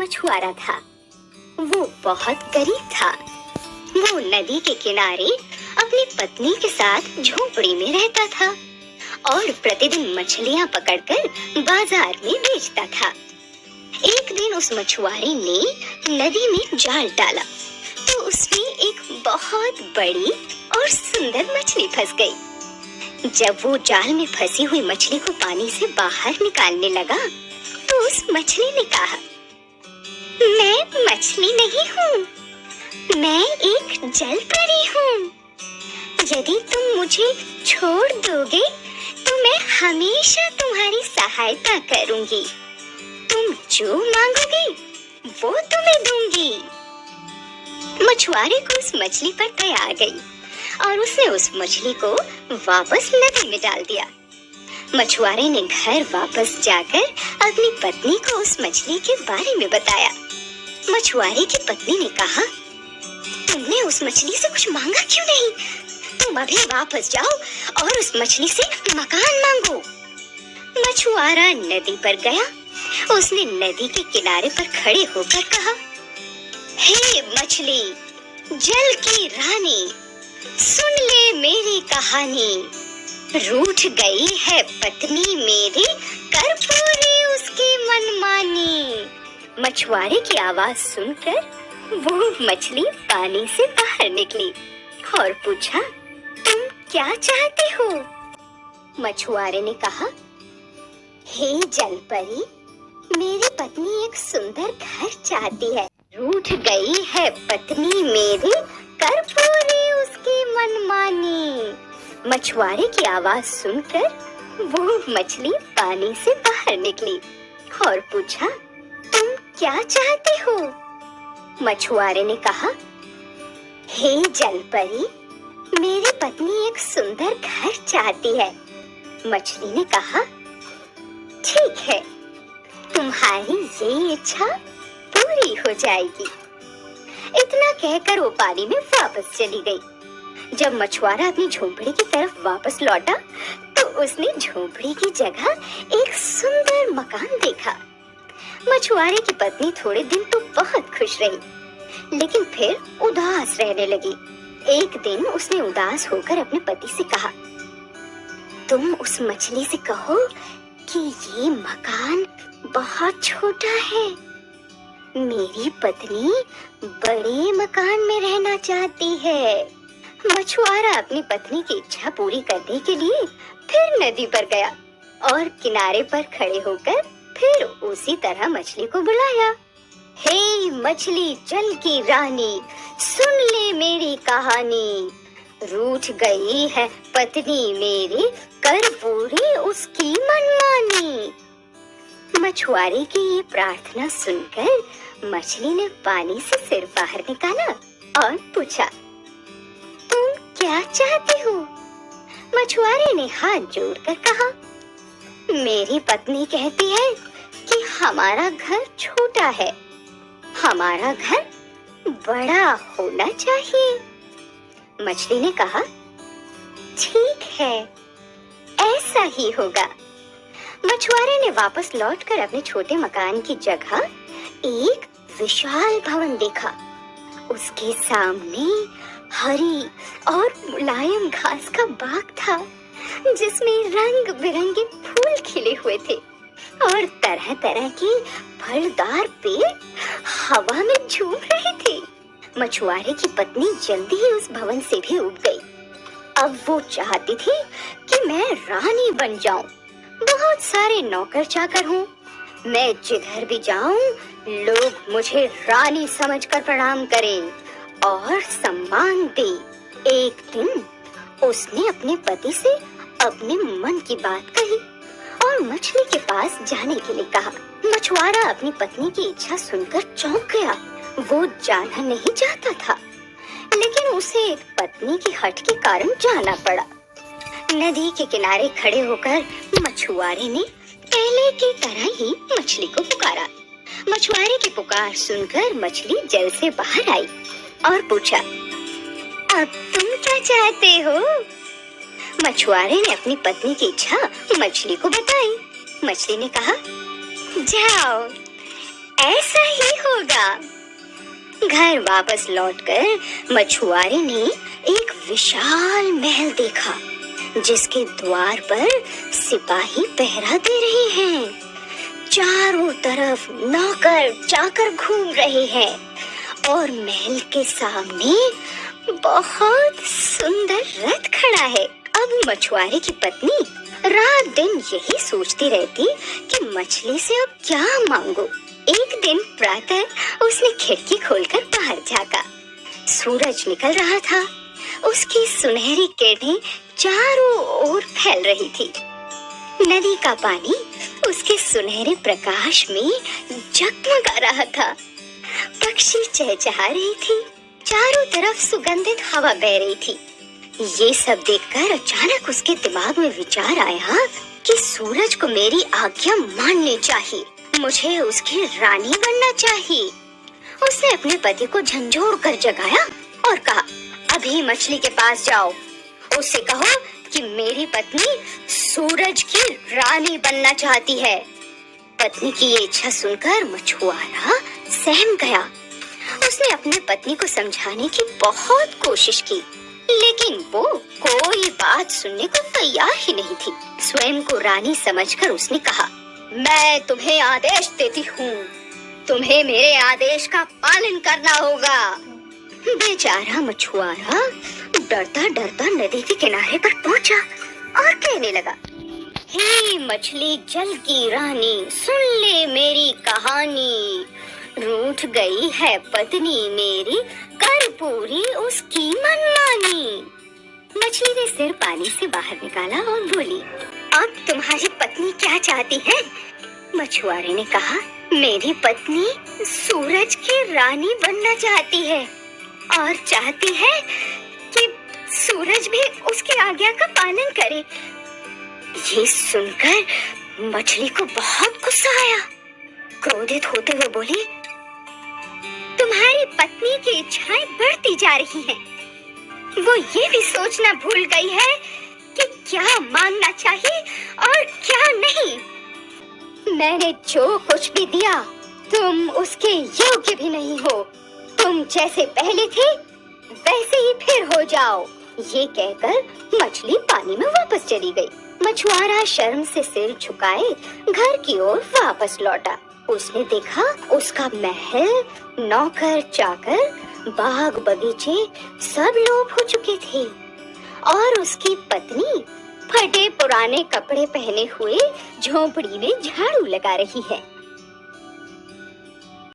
मछुआरा था। वो बहुत गरीब था। वो नदी के किनारे अपनी पत्नी के साथ झोपड़ी में रहता था और प्रतिदिन मछलियां पकड़कर बाजार में बेचता था। एक दिन उस मछुआरे ने नदी में जाल डाला तो उसमें एक बहुत बड़ी और सुंदर मछली फंस गई। जब वो जाल में फंसी हुई मछली को पानी से बाहर निकालने लगा तो उस मछली ने कहा, मैं मछली नहीं हूँ, मैं एक जल परी हूँ। यदि तुम मुझे छोड़ दोगे तो मैं हमेशा तुम्हारी सहायता करूँगी। तुम जो मांगोगी वो तुम्हें दूंगी। मछुआरे को उस मछली पर दया आ गई और उसने उस मछली को वापस नदी में डाल दिया। मछुआरे ने घर वापस जाकर अपनी पत्नी को उस मछली के बारे में बताया। मछुआरे की पत्नी ने कहा, तुमने उस मछली से कुछ मांगा क्यों नहीं? तुम अभी वापस जाओ और उस मछली से मकान मांगो। मछुआरा नदी पर गया। उसने नदी के किनारे पर खड़े होकर कहा, हे मछली, जल की रानी, सुन ले मेरी कहानी। रूठ गई है पत्नी मेरी, कर पूरी उसकी मनमानी। मछुआरे की आवाज सुनकर वो मछली पानी से बाहर निकली और पूछा, तुम क्या चाहते हो? मछुआरे ने कहा, हे जलपरी, मेरी पत्नी एक सुंदर घर चाहती है। रूठ गई है पत्नी मेरी, कर पूरी उसकी मनमानी। मछुआरे की आवाज सुनकर वो मछली पानी से बाहर निकली और पूछा, तुम क्या चाहते हो? मछुआरे ने कहा, हे जलपरी, मेरी पत्नी एक सुंदर घर चाहती है। मछली ने कहा, ठीक है, तुम्हारी ये इच्छा पूरी हो जाएगी। इतना कहकर वो पानी में वापस चली गई। जब मछुआरा अपनी झोपड़ी की तरफ वापस लौटा तो उसने झोपड़ी की जगह एक सुंदर मकान देखा। मछुआरे की पत्नी थोड़े दिन तो बहुत खुश रही, लेकिन फिर उदास रहने लगी। एक दिन उसने उदास होकर अपने पति से कहा, तुम उस मछली से कहो कि ये मकान बहुत छोटा है। मेरी पत्नी बड़े मकान में रहना चाहती है। मछुआरा अपनी पत्नी की इच्छा पूरी करने के लिए फिर नदी पर गया और किनारे पर खड़े होकर फिर उसी तरह मछली को बुलाया, हे मछली जल की रानी, सुन ले मेरी कहानी। रूठ गई है पत्नी मेरी, कर पूरी उसकी मनमानी। मछुआरे की ये प्रार्थना सुनकर मछली ने पानी से सिर बाहर निकाला और पूछा, तुम क्या चाहते हो? मछुआरे ने हाथ जोड़कर कहा, मेरी पत्नी कहती है कि हमारा घर छोटा है, हमारा घर बड़ा होना चाहिए। मछली ने कहा, ठीक है, ऐसा ही होगा। मछुआरे ने वापस लौटकर अपने छोटे मकान की जगह एक विशाल भवन देखा। उसके सामने हरी और मुलायम घास का बाग था, जिसमें रंग बिरंगे फूल खिले हुए थे और तरह तरह के फलदार पेड़ हवा में झूम रहे थे। मछुआरे की पत्नी जल्दी ही उस भवन से भी उठ गई। अब वो चाहती थी कि मैं रानी बन जाऊं, बहुत सारे नौकर चाकर हूँ, मैं जिधर भी जाऊं लोग मुझे रानी समझकर प्रणाम करें और सम्मान दें। एक दिन उसने अपने पति से अपने मन की बात कही और मछली के पास जाने के लिए कहा। मछुआरा अपनी पत्नी की इच्छा सुनकर चौंक गया। वो जाना नहीं चाहता था, लेकिन उसे पत्नी की हठ के कारण जाना पड़ा। नदी के किनारे खड़े होकर मछुआरे ने पहले की तरह ही मछली को पुकारा। मछुआरे की पुकार सुनकर मछली जल से बाहर आई और पूछा, अब तुम क्या चाहते हो? मछुआरे ने अपनी पत्नी की इच्छा मछली को बताई। मछली ने कहा, जाओ, ऐसा ही होगा। घर वापस लौटकर मछुआरे ने एक विशाल महल देखा जिसके द्वार पर सिपाही पहरा दे रहे हैं। चारों तरफ नौकर चाकर घूम रहे हैं और महल के सामने बहुत सुंदर रथ खड़ा है। अब मछुआरे की पत्नी रात दिन यही सोचती रहती कि मछली से अब क्या मांगो। एक दिन प्रातः उसने खिड़की खोलकर बाहर झांका। सूरज निकल रहा था। उसकी सुनहरी किरणें चारों ओर फैल रही थी। नदी का पानी उसके सुनहरे प्रकाश में जगमगा रहा था। पक्षी चहचहा रही थी। चारों तरफ सुगंधित हवा बह रही थी। ये सब देखकर अचानक उसके दिमाग में विचार आया कि सूरज को मेरी आज्ञा माननी चाहिए। मुझे उसकी रानी बनना चाहिए। उसने अपने पति को झंझोड़ कर जगाया और कहा, अभी मछली के पास जाओ, उससे कहो कि मेरी पत्नी सूरज की रानी बनना चाहती है। पत्नी की ये इच्छा सुनकर मछुआरा सहम गया। उसने अपने पत्नी को समझाने की बहुत कोशिश की, लेकिन वो कोई बात सुनने को तैयार ही नहीं थी। स्वयं को रानी समझकर उसने कहा, मैं तुम्हें आदेश देती हूँ, तुम्हें मेरे आदेश का पालन करना होगा। बेचारा मछुआरा डरता डरता नदी के किनारे पर पहुँचा और कहने लगा, हे मछली जल की रानी, सुन ले मेरी कहानी। रूठ गई है पत्नी मेरी, कर पूरी उसकी मनमानी। मछली ने सिर पानी से बाहर निकाला और बोली, अब तुम्हारी पत्नी क्या चाहती है? मछुआरे ने कहा, मेरी पत्नी सूरज की रानी बनना चाहती है और चाहती है कि सूरज भी उसकी आज्ञा का पालन करे। ये सुनकर मछली को बहुत गुस्सा आया। क्रोधित होते हुए बोली, तुम्हारी पत्नी की इच्छाएं बढ़ती जा रही हैं। वो ये भी सोचना भूल गई है कि क्या मांगना चाहिए और क्या नहीं। मैंने जो कुछ भी दिया तुम उसके योग्य भी नहीं हो। तुम जैसे पहले थे वैसे ही फिर हो जाओ। ये कहकर मछली पानी में वापस चली गई। मछुआरा शर्म से सिर झुकाए घर की ओर वापस लौटा। उसने देखा उसका महल, नौकर चाकर, बाग बगीचे सब लोप हो चुके थे और उसकी पत्नी फटे पुराने कपड़े पहने हुए झोंपड़ी में झाड़ू लगा रही है।